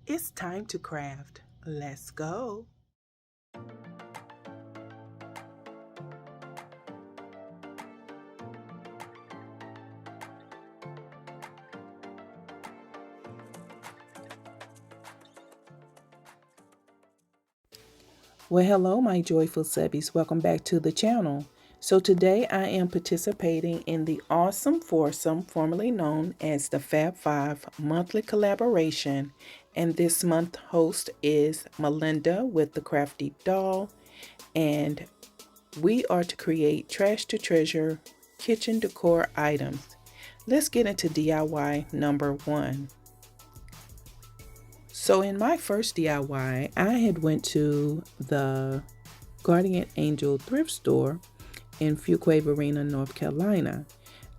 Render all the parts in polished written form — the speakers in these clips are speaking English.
It's time to craft. Let's go. Well, hello, my joyful subbies. Welcome back to the channel. So today I am participating in the Awesome Foursome, formerly known as the Fab Five monthly collaboration. And this month host is Malinda with the Crafty Doll. And we are to create trash to treasure kitchen decor items. Let's get into DIY number one. So in my first DIY, I had went to the Guardian Angel thrift store in Fuquay-Varina, North Carolina.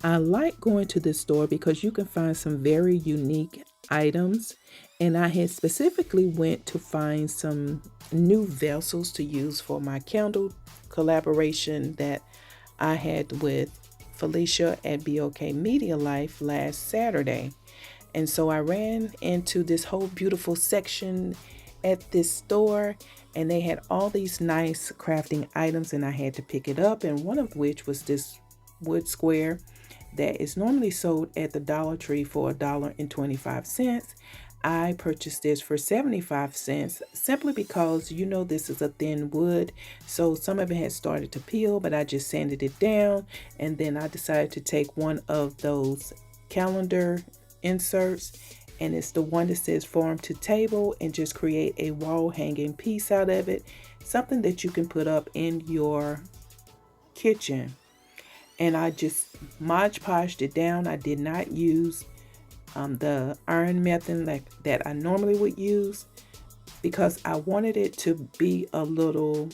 I like going to this store because you can find some very unique items, and I had specifically went to find some new vessels to use for my candle collaboration that I had with Philicia at BOK Media Life last Saturday. And so I ran into this whole beautiful section at this store, and they had all these nice crafting items, and I had to pick it up. And one of which was this wood square that is normally sold at the Dollar Tree for $1.25. I purchased this for 75 cents simply because this is a thin wood, so some of it had started to peel, but I just sanded it down. And then I decided to take one of those calendar inserts, and it's the one that says farm to table, and just create a wall hanging piece out of it, something that you can put up in your kitchen. And I just Mod Podged it down. I did not use the iron method that I normally would use, because I wanted it to be a little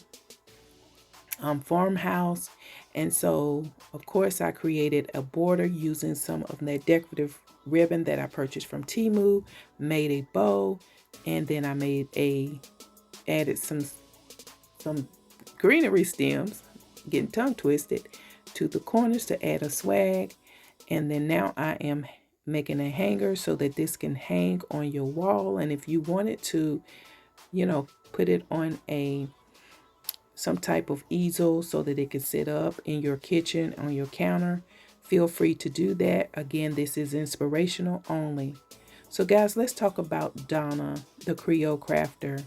farmhouse. And so of course I created a border using some of that decorative ribbon that I purchased from Temu, made a bow, and then I added some greenery stems, getting tongue twisted, to the corners to add a swag. And then now I am making a hanger so that this can hang on your wall. And if you wanted to, put it on some type of easel so that it can sit up in your kitchen on your counter, feel free to do that. Again, this is inspirational only. So guys, let's talk about Donna, the Creole crafter.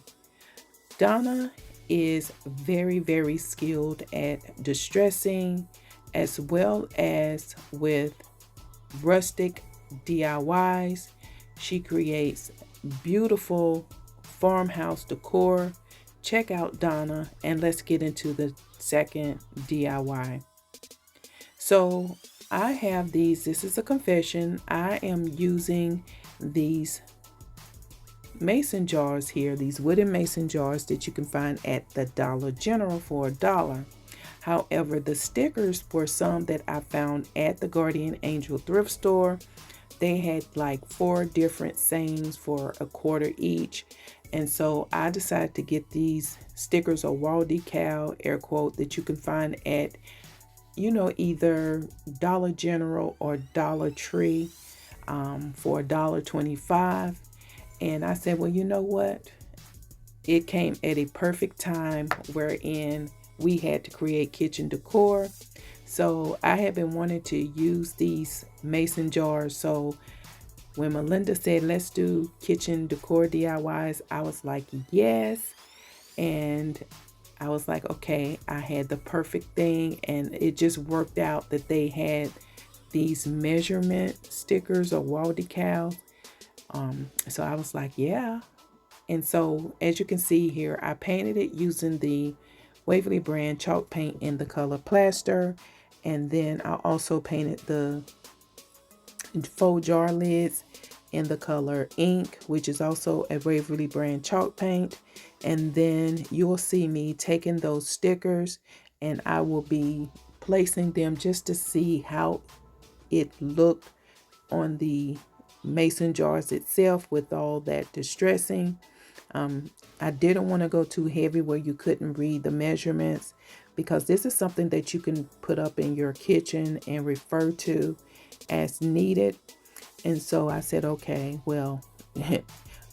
Donna is very, very skilled at distressing, as well as with rustic DIYs. She creates beautiful farmhouse decor. Check out Donna, and let's get into the second DIY. So I have these. This is a confession. I am using these mason jars here, these wooden mason jars that you can find at the Dollar General for $1. However, the stickers were some that I found at the Guardian Angel thrift store. They had like 4 different sayings for $1 each. And so I decided to get these stickers, or wall decal, air quote, that you can find at, either Dollar General or Dollar Tree for $1.25. And I said, well, you know what? It came at a perfect time wherein we had to create kitchen decor. So I have been wanting to use these mason jars. So when Malinda said, let's do kitchen decor DIYs, I was like, yes. And I was like, okay, I had the perfect thing. And it just worked out that they had these measurement stickers or wall decals. So I was like, yeah. And so as you can see here, I painted it using the Waverly brand chalk paint in the color plaster. And then I also painted the faux jar lids in the color ink, which is also a Waverly brand chalk paint. And then you'll see me taking those stickers, and I will be placing them just to see how it looked on the mason jars itself with all that distressing. I didn't want to go too heavy where you couldn't read the measurements, because this is something that you can put up in your kitchen and refer to as needed. And so I said, okay, well,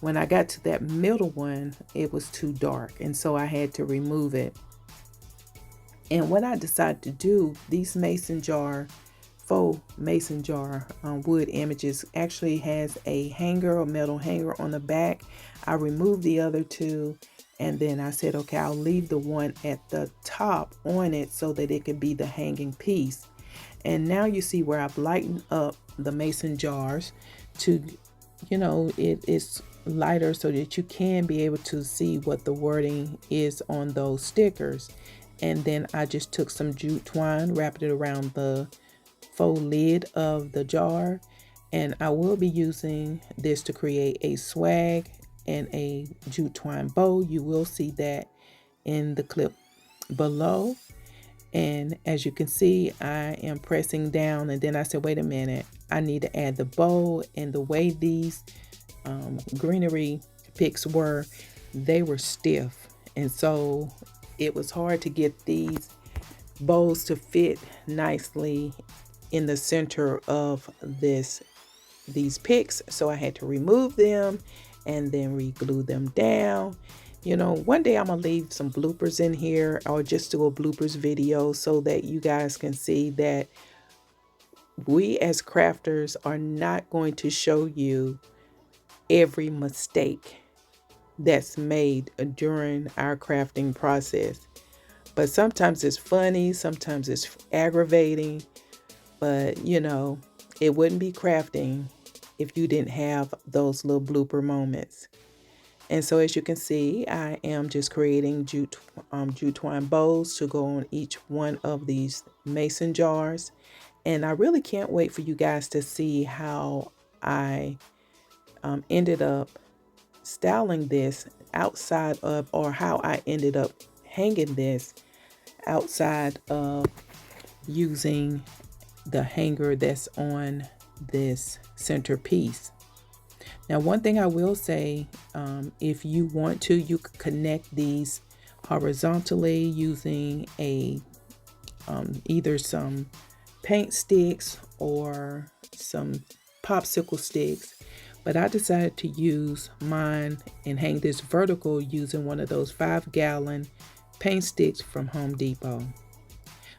when I got to that middle one, it was too dark, and so I had to remove it. And what I decided to do, these faux mason jar wood images actually has a hanger, a metal hanger on the back. I removed the other two, and then I said, okay, I'll leave the one at the top on it so that it could be the hanging piece. And now you see where I've lightened up the mason jars to, it is lighter so that you can be able to see what the wording is on those stickers. And then I just took some jute twine, wrapped it around the faux lid of the jar, and I will be using this to create a swag and a jute twine bow. You will see that in the clip below. And as you can see, I am pressing down, and then I said, wait a minute, I need to add the bow. And the way these greenery picks were, they were stiff, and so it was hard to get these bows to fit nicely in the center of these picks. So I had to remove them and then re-glue them down. One day I'm gonna leave some bloopers in here, or just do a bloopers video so that you guys can see that we as crafters are not going to show you every mistake that's made during our crafting process. But sometimes it's funny, sometimes it's aggravating, but it wouldn't be crafting if you didn't have those little blooper moments. And so as you can see, I am just creating jute twine bows to go on each one of these mason jars. And I really can't wait for you guys to see how I ended up styling this outside of, or how I ended up hanging this outside of using the hanger that's on this centerpiece. Now, one thing I will say, if you want to, you could connect these horizontally using either some paint sticks or some popsicle sticks. But I decided to use mine and hang this vertical using one of those 5-gallon paint sticks from Home Depot.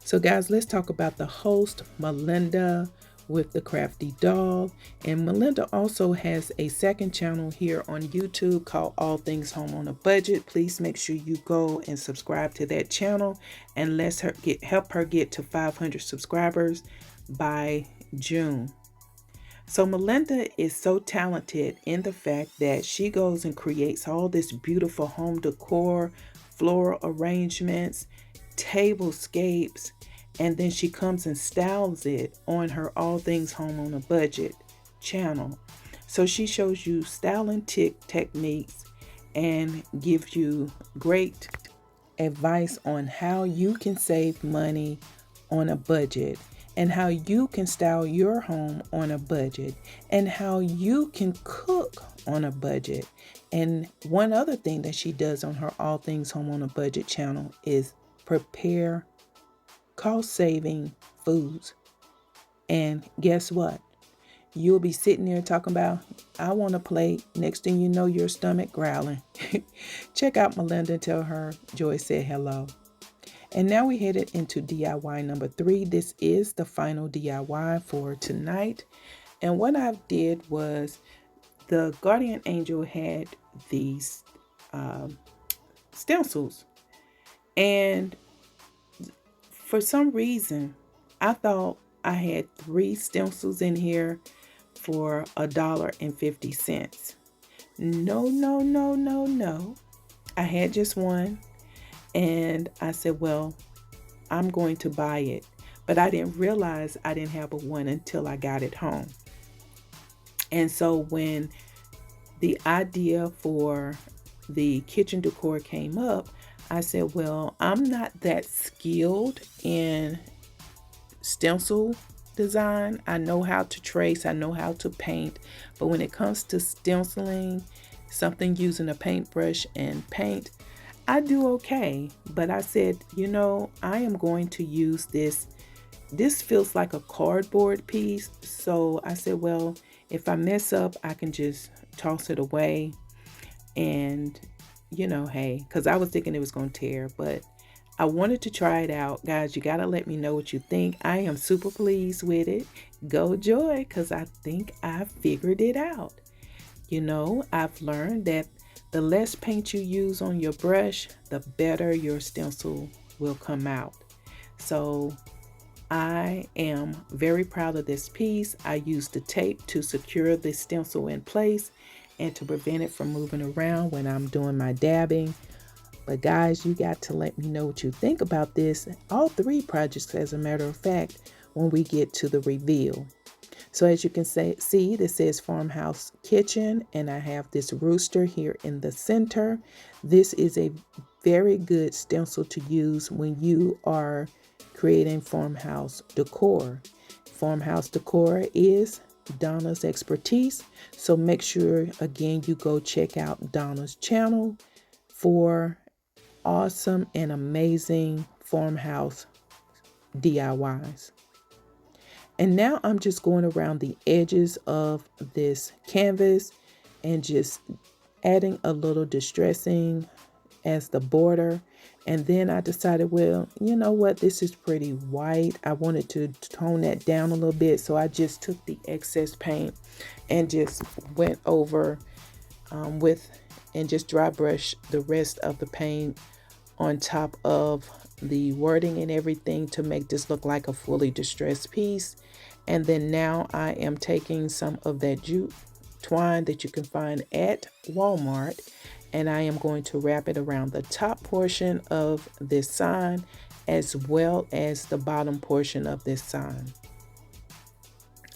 So guys, let's talk about the host, Malinda with the Crafty Dog. And Malinda also has a second channel here on YouTube called All Things Home on a Budget. Please make sure you go and subscribe to that channel, and let's help her get to 500 subscribers by June. So Malinda is so talented in the fact that she goes and creates all this beautiful home decor, floral arrangements, tablescapes, and then she comes and styles it on her All Things Home on a Budget channel. So she shows you styling techniques and gives you great advice on how you can save money on a budget, and how you can style your home on a budget, and how you can cook on a budget. And one other thing that she does on her All Things Home on a Budget channel is prepare cost-saving foods. And guess what? You'll be sitting there talking about, I want a plate. Next thing you know, your stomach growling. Check out Malinda and tell her Joy said hello. And now we headed into DIY number 3. This is the final DIY for tonight. And what I did was, the Guardian Angel had these stencils. And for some reason, I thought I had 3 stencils in here for $1.50. No. I had just one. And I said, well, I'm going to buy it. But I didn't realize I didn't have a one until I got it home. And so when the idea for the kitchen decor came up, I said, well, I'm not that skilled in stencil design. I know how to trace, I know how to paint, but when it comes to stenciling, something using a paintbrush and paint, I do okay. But I said, I am going to use this. This feels like a cardboard piece. So I said, well, if I mess up, I can just toss it away. And, you know, hey, because I was thinking it was going to tear, but I wanted to try it out. Guys, you got to let me know what you think. I am super pleased with it. Go Joy, because I think I figured it out. You know, I've learned that the less paint you use on your brush, the better your stencil will come out. So I am very proud of this piece. I used the tape to secure the stencil in place and to prevent it from moving around when I'm doing my dabbing. But guys, you got to let me know what you think about this. All three projects, as a matter of fact, when we get to the reveal. So as you can see, this says Farmhouse Kitchen, and I have this rooster here in the center. This is a very good stencil to use when you are creating farmhouse decor. Farmhouse decor is Donna's expertise, so make sure again you go check out Donna's channel for awesome and amazing farmhouse DIYs. And now I'm just going around the edges of this canvas and just adding a little distressing as the border. And then I decided, well, you know what, this is pretty white. I wanted to tone that down a little bit, so I just took the excess paint and just went over and just dry brush the rest of the paint on top of the wording and everything to make this look like a fully distressed piece. And then now I am taking some of that jute twine that you can find at Walmart, and I am going to wrap it around the top portion of this sign as well as the bottom portion of this sign.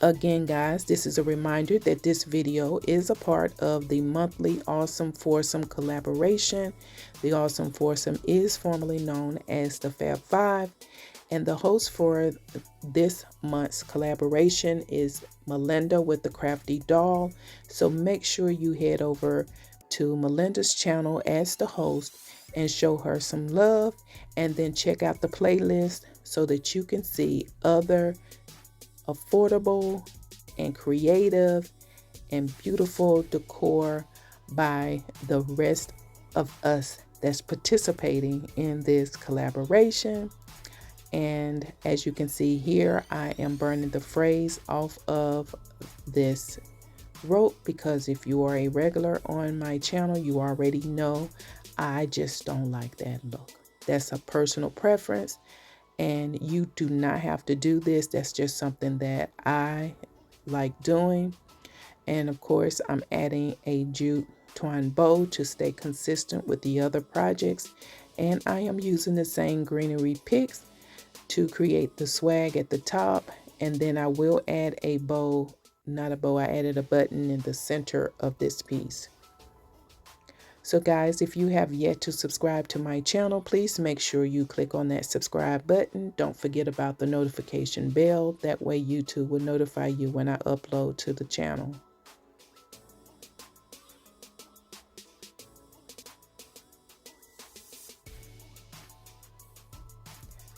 Again, guys, this is a reminder that this video is a part of the monthly Awesome Foursome collaboration. The Awesome Foursome is formerly known as the Fab Five, and the host for this month's collaboration is Malinda with the Crafty Doll. So make sure you head over to Malinda's channel as the host and show her some love, and then check out the playlist so that you can see other affordable and creative and beautiful decor by the rest of us that's participating in this collaboration. And as you can see here, I am burning the phrase off of this rope because if you are a regular on my channel, you already know I just don't like that look. That's a personal preference, and you do not have to do this. That's just something that I like doing. And of course, I'm adding a jute twine bow to stay consistent with the other projects. And I am using the same greenery picks to create the swag at the top. And then I will add a bow, not a bow, I added a button in the center of this piece. So guys, if you have yet to subscribe to my channel, please make sure you click on that subscribe button. Don't forget about the notification bell. That way YouTube will notify you when I upload to the channel.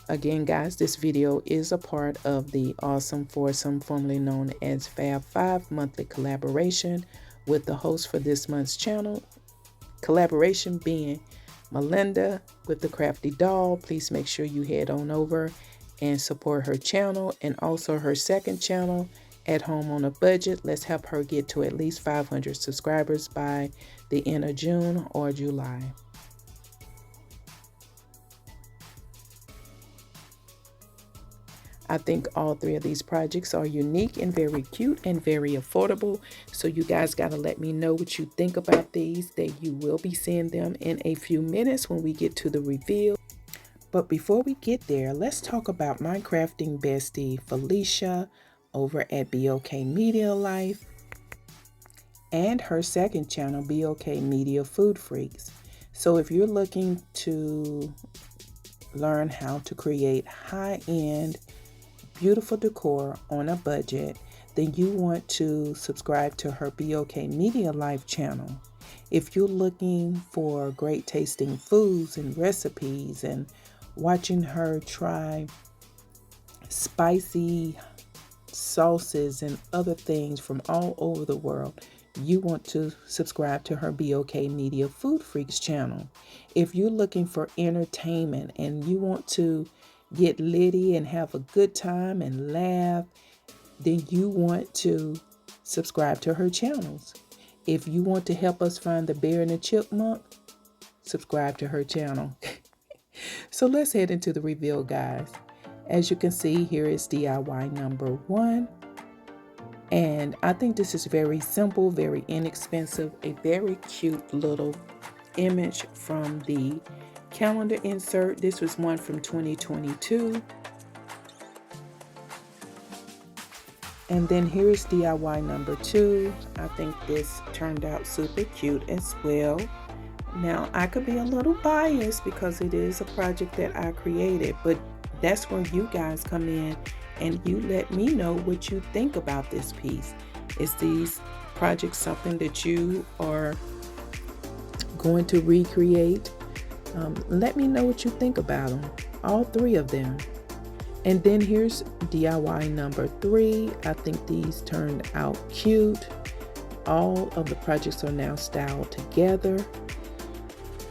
Again, guys, this video is a part of the Awesome Foursome, formerly known as Fab Five monthly collaboration with the host for this month's channel. Collaboration being Malinda with the Crafty Doll. Please make sure you head on over and support her channel, and also her second channel, At Home on a Budget. Let's help her get to at least 500 subscribers by the end of June or July. I think all three of these projects are unique and very cute and very affordable. So you guys got to let me know what you think about these. That you will be seeing them in a few minutes when we get to the reveal. But before we get there, let's talk about my crafting bestie, Philicia, over at BOK Media Life, and her second channel, BOK Media Food Freaks. So if you're looking to learn how to create high-end beautiful decor on a budget, then you want to subscribe to her BOK Media Life channel. If you're looking for great tasting foods and recipes and watching her try spicy sauces and other things from all over the world, you want to subscribe to her BOK Media Food Freaks channel. If you're looking for entertainment and you want to get litty and have a good time and laugh, then you want to subscribe to her channels. If you want to help us find the bear and the chipmunk, subscribe to her channel. So let's head into the reveal, guys. As you can see, here is DIY number 1. And I think this is very simple, very inexpensive, a very cute little image from the calendar insert. This was one from 2022. And then here's DIY number 2. I think this turned out super cute as well. Now, I could be a little biased because it is a project that I created, but that's where you guys come in and you let me know what you think about this piece. Is these projects something that you are going to recreate? Let me know what you think about them, all 3 of them. And then here's DIY number 3. I think these turned out cute. All of the projects are now styled together.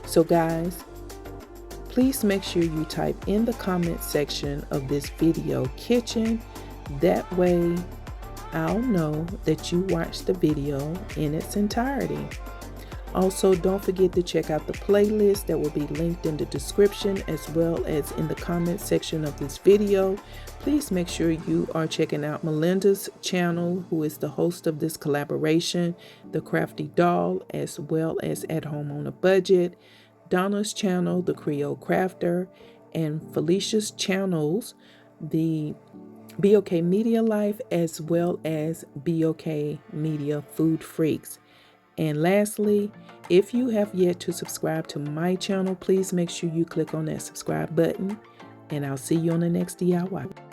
So guys, please make sure you type in the comment section of this video kitchen. That way I'll know that you watched the video in its entirety. Also, don't forget to check out the playlist that will be linked in the description as well as in the comment section of this video. Please make sure you are checking out Malinda's channel, who is the host of this collaboration, The Crafty Doll, as well as At Home on a Budget, Donna's channel, The Creole Crafter, and Felicia's channels, the BOK Media Life, as well as BOK Media Food Freaks. And lastly, if you have yet to subscribe to my channel, please make sure you click on that subscribe button, and I'll see you on the next DIY.